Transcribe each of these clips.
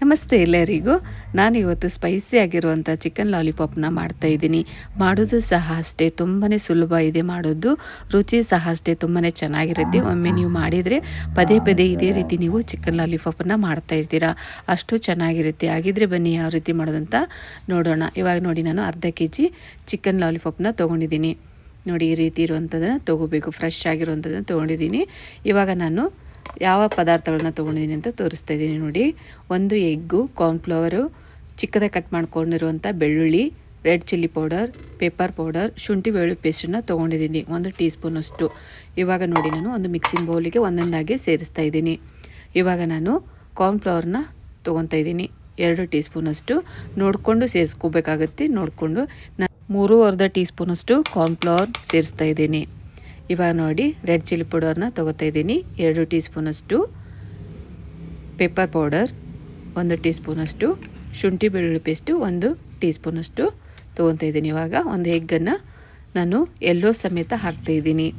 ನಮಸ್ತೆ ಎಲ್ಲರಿಗೂ. ನಾನಿವತ್ತು ಸ್ಪೈಸಿ ಆಗಿರುವಂಥ ಚಿಕನ್ ಲಾಲಿಪಾಪ್ನ ಮಾಡ್ತಾಯಿದ್ದೀನಿ. ಮಾಡೋದು ಸಹ ಅಷ್ಟೇ ತುಂಬಾ ಸುಲಭ ಇದೆ ಮಾಡೋದು, ರುಚಿ ಸಹ ಅಷ್ಟೇ ತುಂಬಾ ಚೆನ್ನಾಗಿರುತ್ತೆ. ಒಮ್ಮೆ ನೀವು ಮಾಡಿದರೆ ಪದೇ ಪದೇ ಇದೇ ರೀತಿ ನೀವು ಚಿಕನ್ ಲಾಲಿಪಾಪನ್ನು ಮಾಡ್ತಾಯಿರ್ತೀರ, ಅಷ್ಟು ಚೆನ್ನಾಗಿರುತ್ತೆ. ಹಾಗಿದ್ರೆ ಬನ್ನಿ ಯಾವ ರೀತಿ ಮಾಡೋದಂತ ನೋಡೋಣ. ಇವಾಗ ನೋಡಿ, ನಾನು ಅರ್ಧ kg ಚಿಕನ್ ಲಾಲಿಪಾಪ್ನ ತೊಗೊಂಡಿದ್ದೀನಿ. ನೋಡಿ, ಈ ರೀತಿ ಇರುವಂಥದ್ದನ್ನು ತೊಗೋಬೇಕು, ಫ್ರೆಶ್ ಆಗಿರುವಂಥದ್ದನ್ನು ತೊಗೊಂಡಿದ್ದೀನಿ. ಇವಾಗ ನಾನು ಯಾವ ಪದಾರ್ಥಗಳನ್ನ ತೊಗೊಂಡಿದ್ದೀನಿ ಅಂತ ತೋರಿಸ್ತಾ ಇದ್ದೀನಿ ನೋಡಿ. ಒಂದು ಎಗ್ಗು, ಕಾರ್ನ್ಫ್ಲವರು, ಚಿಕ್ಕದಾಗಿ ಕಟ್ ಮಾಡ್ಕೊಂಡಿರುವಂಥ ಬೆಳ್ಳುಳ್ಳಿ, red chilli powder, pepper powder, ಶುಂಠಿ ಬೆಳ್ಳುಳ್ಳಿ ಪೇಸ್ಟನ್ನು ತೊಗೊಂಡಿದ್ದೀನಿ 1 ಟೀ ಸ್ಪೂನಷ್ಟು. ಇವಾಗ ನೋಡಿ, ನಾನು ಒಂದು ಮಿಕ್ಸಿಂಗ್ ಬೌಲಿಗೆ ಒಂದೊಂದಾಗಿ ಸೇರಿಸ್ತಾ ಇದ್ದೀನಿ. ಇವಾಗ ನಾನು ಕಾರ್ನ್ಫ್ಲವರ್ನ ತೊಗೊತಾ ಇದ್ದೀನಿ 2 ಟೀ ಸ್ಪೂನಷ್ಟು. ನೋಡಿಕೊಂಡು ಸೇರಿಸ್ಕೋಬೇಕಾಗತ್ತೆ. ನೋಡಿಕೊಂಡು ನಾನು 3.25 ಟೀ ಸ್ಪೂನಷ್ಟು ಕಾರ್ನ್ಫ್ಲವರ್ ಸೇರಿಸ್ತಾ ಇದ್ದೀನಿ. ಇವಾಗ ನೋಡಿ, ರೆಡ್ ಚಿಲ್ಲಿ ಪೌಡರ್ನ ತೊಗೋತಾ ಇದ್ದೀನಿ 2 ಟೀ ಸ್ಪೂನಷ್ಟು, ಪೆಪ್ಪರ್ ಪೌಡರ್ 1 ಟೀ ಸ್ಪೂನಷ್ಟು, ಶುಂಠಿ ಬೆಳ್ಳುಳ್ಳಿ ಪೇಸ್ಟು 1 ಟೀ ಸ್ಪೂನಷ್ಟು ತೊಗೊತಾ ಇದ್ದೀನಿ. ಇವಾಗ ಒಂದು ಎಗ್ಗನ್ನು ನಾನು ಎಲ್ಲೋ ಸಮೇತ ಹಾಕ್ತಾಯಿದ್ದೀನಿ.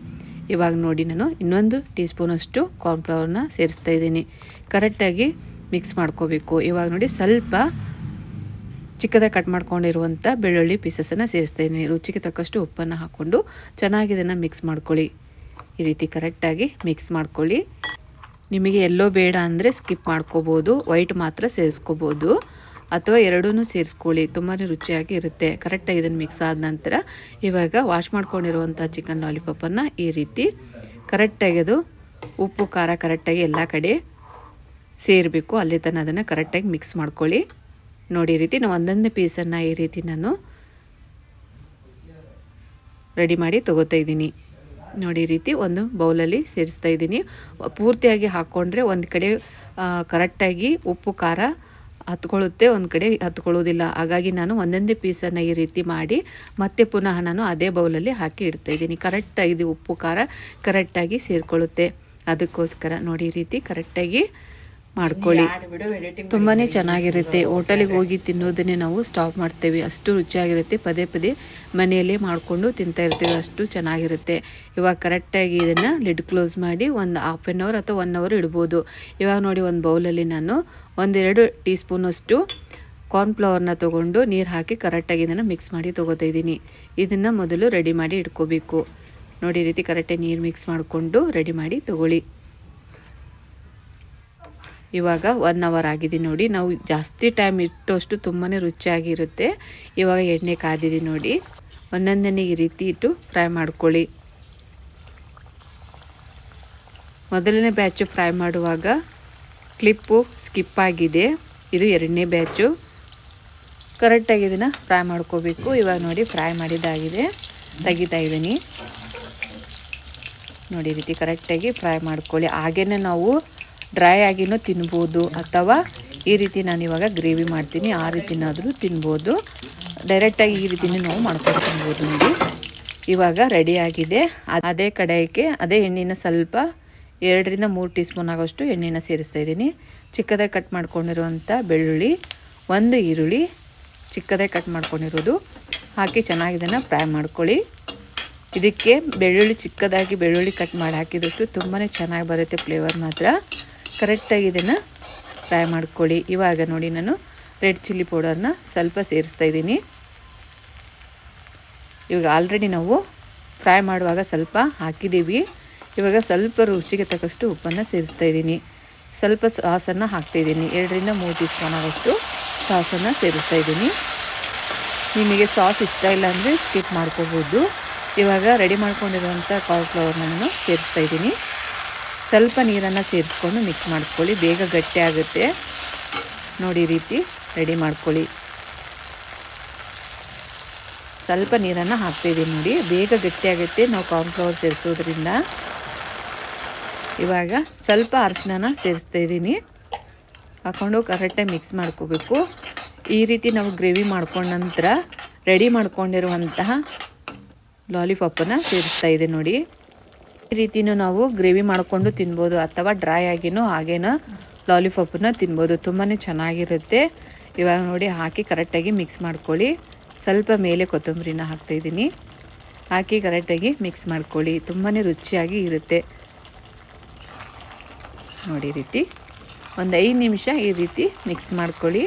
ಇವಾಗ ನೋಡಿ, ನಾನು ಇನ್ನೊಂದು ಟೀ ಸ್ಪೂನಷ್ಟು ಕಾರ್ನ್ಫ್ಲವರ್ನ ಸೇರಿಸ್ತಾ ಇದ್ದೀನಿ. ಕರೆಕ್ಟಾಗಿ ಮಿಕ್ಸ್ ಮಾಡ್ಕೋಬೇಕು. ಇವಾಗ ನೋಡಿ, ಸ್ವಲ್ಪ ಚಿಕ್ಕದಾಗಿ ಕಟ್ ಮಾಡ್ಕೊಂಡಿರುವಂಥ ಬೆಳ್ಳುಳ್ಳಿ ಪೀಸಸನ್ನು ಸೇರಿಸ್ತಾ ಇದ್ದೀನಿ. ರುಚಿಗೆ ತಕ್ಕಷ್ಟು ಉಪ್ಪನ್ನು ಹಾಕ್ಕೊಂಡು ಚೆನ್ನಾಗಿ ಇದನ್ನು ಮಿಕ್ಸ್ ಮಾಡ್ಕೊಳ್ಳಿ. ಈ ರೀತಿ ಕರೆಕ್ಟಾಗಿ ಮಿಕ್ಸ್ ಮಾಡ್ಕೊಳ್ಳಿ. ನಿಮಗೆ ಎಲ್ಲೋ ಬೇಡ ಅಂದರೆ ಸ್ಕಿಪ್ ಮಾಡ್ಕೋಬೋದು, ವೈಟ್ ಮಾತ್ರ ಸೇರಿಸ್ಕೋಬೋದು, ಅಥವಾ ಎರಡೂ ಸೇರಿಸ್ಕೊಳ್ಳಿ, ತುಂಬಾ ರುಚಿಯಾಗಿ ಇರುತ್ತೆ. ಕರೆಕ್ಟಾಗಿ ಇದನ್ನು ಮಿಕ್ಸ್ ಆದ ನಂತರ ಇವಾಗ ವಾಶ್ ಮಾಡ್ಕೊಂಡಿರುವಂಥ ಚಿಕನ್ ಲಾಲಿಪಾಪನ್ನು ಈ ರೀತಿ ಕರೆಕ್ಟಾಗಿ ಅದು ಉಪ್ಪು ಖಾರ ಕರೆಕ್ಟಾಗಿ ಎಲ್ಲ ಕಡೆ ಸೇರಬೇಕು, ಅಲ್ಲಿ ತನಕ ಅದನ್ನು ಕರೆಕ್ಟಾಗಿ ಮಿಕ್ಸ್ ಮಾಡ್ಕೊಳ್ಳಿ. ನೋಡಿ, ಈ ರೀತಿ ನಾನು ಒಂದೊಂದೇ ಪೀಸನ್ನು ಈ ರೀತಿ ನಾನು ರೆಡಿ ಮಾಡಿ ತೊಗೋತಾ ಇದ್ದೀನಿ. ನೋಡಿ, ಈ ರೀತಿ ಒಂದು ಬೌಲಲ್ಲಿ ಸೇರಿಸ್ತಾ ಇದ್ದೀನಿ. ಪೂರ್ತಿಯಾಗಿ ಹಾಕ್ಕೊಂಡ್ರೆ ಒಂದು ಕಡೆ ಕರೆಕ್ಟಾಗಿ ಉಪ್ಪು ಖಾರ ಹತ್ಕೊಳ್ಳುತ್ತೆ, ಒಂದು ಕಡೆ ಹತ್ಕೊಳ್ಳೋದಿಲ್ಲ. ಹಾಗಾಗಿ ನಾನು ಒಂದೊಂದೇ ಪೀಸನ್ನು ಈ ರೀತಿ ಮಾಡಿ ಮತ್ತೆ ಪುನಃ ನಾನು ಅದೇ ಬೌಲಲ್ಲಿ ಹಾಕಿ ಇಡ್ತಾಯಿದ್ದೀನಿ. ಕರೆಕ್ಟಾಗಿ ಉಪ್ಪು ಖಾರ ಕರೆಕ್ಟಾಗಿ ಸೇರಿಕೊಳ್ಳುತ್ತೆ, ಅದಕ್ಕೋಸ್ಕರ ನೋಡಿ ಈ ರೀತಿ ಕರೆಕ್ಟಾಗಿ ಮಾಡ್ಕೊಳ್ಳಿ. ತುಂಬಾ ಚೆನ್ನಾಗಿರುತ್ತೆ. ಹೋಟೆಲಿಗೆ ಹೋಗಿ ತಿನ್ನೋದನ್ನೇ ನಾವು ಸ್ಟಾಪ್ ಮಾಡ್ತೇವೆ, ಅಷ್ಟು ರುಚಿಯಾಗಿರುತ್ತೆ. ಪದೇ ಪದೇ ಮನೆಯಲ್ಲೇ ಮಾಡಿಕೊಂಡು ತಿಂತಾ ಇರ್ತೀವಿ, ಅಷ್ಟು ಚೆನ್ನಾಗಿರುತ್ತೆ. ಇವಾಗ ಕರೆಕ್ಟಾಗಿ ಇದನ್ನು ಲಿಡ್ ಕ್ಲೋಸ್ ಮಾಡಿ ಒಂದು ಹಾಫ್ ಆನ್ ಅವರ್ ಅಥವಾ 1 ಅವರ್ ಇಡ್ಬೋದು. ಇವಾಗ ನೋಡಿ, ಒಂದು ಬೌಲಲ್ಲಿ ನಾನು 1-2 ಟೀ ಸ್ಪೂನಷ್ಟು ಕಾರ್ನ್ಫ್ಲವರ್ನ ತೊಗೊಂಡು ನೀರು ಹಾಕಿ ಕರೆಕ್ಟಾಗಿ ಇದನ್ನು ಮಿಕ್ಸ್ ಮಾಡಿ ತೊಗೋತಾ ಇದ್ದೀನಿ. ಇದನ್ನು ಮೊದಲು ರೆಡಿ ಮಾಡಿ ಇಟ್ಕೋಬೇಕು. ನೋಡಿ, ಈ ರೀತಿ ಕರೆಕ್ಟಾಗಿ ನೀರು ಮಿಕ್ಸ್ ಮಾಡಿಕೊಂಡು ರೆಡಿ ಮಾಡಿ ತೊಗೊಳ್ಳಿ. ಇವಾಗ 1 ಅವರ್ ಆಗಿದೆ ನೋಡಿ. ನಾವು ಜಾಸ್ತಿ ಟೈಮ್ ಇಟ್ಟಷ್ಟು ತುಂಬಾ ರುಚಿಯಾಗಿರುತ್ತೆ. ಇವಾಗ ಎಣ್ಣೆ ಕಾದಿದೆ ನೋಡಿ, ಒಂದೊಂದನೇ ಈ ರೀತಿ ಇಟ್ಟು ಫ್ರೈ ಮಾಡ್ಕೊಳ್ಳಿ. ಮೊದಲನೇ ಬ್ಯಾಚು ಫ್ರೈ ಮಾಡುವಾಗ ಕ್ಲಿಪ್ಪು ಸ್ಕಿಪ್ ಆಗಿದೆ, ಇದು 2ನೇ ಬ್ಯಾಚು. ಕರೆಕ್ಟಾಗಿ ಇದನ್ನು ಫ್ರೈ ಮಾಡ್ಕೋಬೇಕು. ಇವಾಗ ನೋಡಿ, ಫ್ರೈ ಮಾಡಿದ್ದಾಗಿದೆ, ತೆಗಿತಾ ಇದ್ದೀನಿ. ನೋಡಿ, ಈ ರೀತಿ ಕರೆಕ್ಟಾಗಿ ಫ್ರೈ ಮಾಡ್ಕೊಳ್ಳಿ. ಹಾಗೇ ನಾವು ಡ್ರೈ ಆಗಿನೂ ತಿನ್ಬೋದು, ಅಥವಾ ಈ ರೀತಿ ನಾನು ಇವಾಗ ಗ್ರೇವಿ ಮಾಡ್ತೀನಿ, ಆ ರೀತಿನಾದರೂ ತಿನ್ಬೋದು. ಡೈರೆಕ್ಟಾಗಿ ಈ ರೀತಿನೇ ನಾವು ಮಾಡ್ಕೊಂಡು ತಿನ್ಬೋದು. ನೋಡಿ, ಇವಾಗ ರೆಡಿಯಾಗಿದೆ. ಅದೇ ಕಡೆಗೆ ಅದೇ ಎಣ್ಣೆನ ಸ್ವಲ್ಪ 2-3 ಟೀ ಸ್ಪೂನ್ ಆಗೋಷ್ಟು ಎಣ್ಣೆನ ಸೇರಿಸ್ತಾ ಇದ್ದೀನಿ. ಚಿಕ್ಕದಾಗಿ ಕಟ್ ಮಾಡ್ಕೊಂಡಿರುವಂಥ ಬೆಳ್ಳುಳ್ಳಿ, 1 ಈರುಳ್ಳಿ ಚಿಕ್ಕದಾಗಿ ಕಟ್ ಮಾಡ್ಕೊಂಡಿರೋದು ಹಾಕಿ ಚೆನ್ನಾಗಿ ಇದನ್ನು ಫ್ರೈ ಮಾಡ್ಕೊಳ್ಳಿ. ಇದಕ್ಕೆ ಚಿಕ್ಕದಾಗಿ ಬೆಳ್ಳುಳ್ಳಿ ಕಟ್ ಮಾಡಿ ಹಾಕಿದಷ್ಟು ತುಂಬಾ ಚೆನ್ನಾಗಿ ಬರುತ್ತೆ, ಫ್ಲೇವರ್ ಮಾತ್ರ. ಕರೆಕ್ಟಾಗಿ ಇದನ್ನು ಫ್ರೈ ಮಾಡ್ಕೊಳ್ಳಿ. ಇವಾಗ ನೋಡಿ, ನಾನು ರೆಡ್ ಚಿಲ್ಲಿ ಪೌಡರ್ನ ಸ್ವಲ್ಪ ಸೇರಿಸ್ತಾ ಇದ್ದೀನಿ. ಇವಾಗ ಆಲ್ರೆಡಿ ನಾವು ಫ್ರೈ ಮಾಡುವಾಗ ಸ್ವಲ್ಪ ಹಾಕಿದ್ದೀವಿ. ಇವಾಗ ಸ್ವಲ್ಪ ರುಚಿಗೆ ತಕ್ಕಷ್ಟು ಉಪ್ಪನ್ನು ಸೇರಿಸ್ತಾ ಇದ್ದೀನಿ. ಸ್ವಲ್ಪ ಸಾಸನ್ನು ಹಾಕ್ತಾಯಿದ್ದೀನಿ, 2-3 ಟೀ ಸ್ಪೂನ್ ಆಗೋಷ್ಟು ಸಾಸನ್ನು ಸೇರಿಸ್ತಾ ಇದ್ದೀನಿ. ನಿಮಗೆ ಸಾಸ್ ಇಷ್ಟ ಇಲ್ಲ ಅಂದರೆ ಸ್ಕಿಪ್ ಮಾಡ್ಕೋಬೋದು. ಇವಾಗ ರೆಡಿ ಮಾಡ್ಕೊಂಡಿರುವಂಥ ಕಾರ್ನ್ಫ್ಲವರ್ನ ನಾನು ಸೇರಿಸ್ತಾ ಇದ್ದೀನಿ. ಸ್ವಲ್ಪ ನೀರನ್ನು ಸೇರಿಸ್ಕೊಂಡು ಮಿಕ್ಸ್ ಮಾಡ್ಕೊಳ್ಳಿ, ಬೇಗ ಗಟ್ಟಿ ಆಗುತ್ತೆ. ನೋಡಿ, ಈ ರೀತಿ ರೆಡಿ ಮಾಡ್ಕೊಳ್ಳಿ. ಸ್ವಲ್ಪ ನೀರನ್ನು ಹಾಕ್ತಾಯಿದ್ದೀನಿ ನೋಡಿ, ಬೇಗ ಗಟ್ಟಿ ಆಗುತ್ತೆ ನಾವು ಕಾರ್ನ್ಫ್ಲವರ್ ಸೇರಿಸೋದ್ರಿಂದ. ಇವಾಗ ಸ್ವಲ್ಪ ಅರಿಶಿನ ಸೇರಿಸ್ತಾ ಇದ್ದೀನಿ, ಹಾಕ್ಕೊಂಡು ಕರೆಕ್ಟಾಗಿ ಮಿಕ್ಸ್ ಮಾಡ್ಕೋಬೇಕು. ಈ ರೀತಿ ನಾವು ಗ್ರೇವಿ ಮಾಡ್ಕೊಂಡ ನಂತರ ರೆಡಿ ಮಾಡ್ಕೊಂಡಿರುವಂತಹ ಲಾಲಿಪಾಪನ್ನು ಸೇರಿಸ್ತಾ ಇದೆ ನೋಡಿ. ಈ ರೀತಿಯೂ ನಾವು ಗ್ರೇವಿ ಮಾಡಿಕೊಂಡು ತಿನ್ಬೋದು, ಅಥವಾ ಡ್ರೈ ಆಗಿನೂ ಹಾಗೇನೋ ಲಾಲಿಪಾಪನ್ನ ತಿನ್ಬೋದು, ತುಂಬಾ ಚೆನ್ನಾಗಿರುತ್ತೆ. ಇವಾಗ ನೋಡಿ, ಹಾಕಿ ಕರೆಕ್ಟಾಗಿ ಮಿಕ್ಸ್ ಮಾಡ್ಕೊಳ್ಳಿ. ಸ್ವಲ್ಪ ಮೇಲೆ ಕೊತ್ತಂಬರಿನ ಹಾಕ್ತಾಯಿದ್ದೀನಿ, ಹಾಕಿ ಕರೆಕ್ಟಾಗಿ ಮಿಕ್ಸ್ ಮಾಡ್ಕೊಳ್ಳಿ. ತುಂಬಾ ರುಚಿಯಾಗಿ ಇರುತ್ತೆ ನೋಡಿ. ರೀತಿ ಒಂದು 5 ನಿಮಿಷ ಈ ರೀತಿ ಮಿಕ್ಸ್ ಮಾಡ್ಕೊಳ್ಳಿ.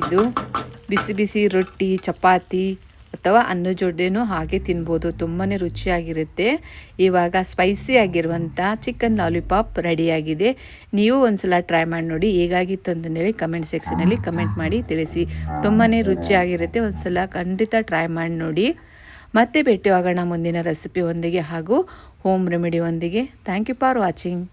ಇದು ಬಿಸಿ ಬಿಸಿ ರೊಟ್ಟಿ, ಚಪಾತಿ ಅಥವಾ ಅನ್ನದ ಜೊತೆನೂ ಹಾಗೆ ತಿನ್ಬೋದು. ತುಂಬಾ ರುಚಿಯಾಗಿರುತ್ತೆ. ಇವಾಗ ಸ್ಪೈಸಿ ಆಗಿರುವಂಥ ಚಿಕನ್ ಲಾಲಿಪಾಪ್ ರೆಡಿಯಾಗಿದೆ. ನೀವು ಒಂದ್ಸಲ ಟ್ರೈ ಮಾಡಿ ನೋಡಿ, ಹೇಗಾಗಿತ್ತು ಅಂತಂದೇಳಿ ಕಮೆಂಟ್ ಸೆಕ್ಷನಲ್ಲಿ ಕಮೆಂಟ್ ಮಾಡಿ ತಿಳಿಸಿ. ತುಂಬಾ ರುಚಿಯಾಗಿರುತ್ತೆ. ಒಂದ್ಸಲ ಖಂಡಿತ ಟ್ರೈ ಮಾಡಿ ನೋಡಿ. ಮತ್ತೆ ಭೇಟಿಯಾಗೋಣ ಮುಂದಿನ ರೆಸಿಪಿ ಒಂದಿಗೆ ಹಾಗೂ ಹೋಮ್ ರೆಮಿಡಿ ಒಂದಿಗೆ. Thank you for watching.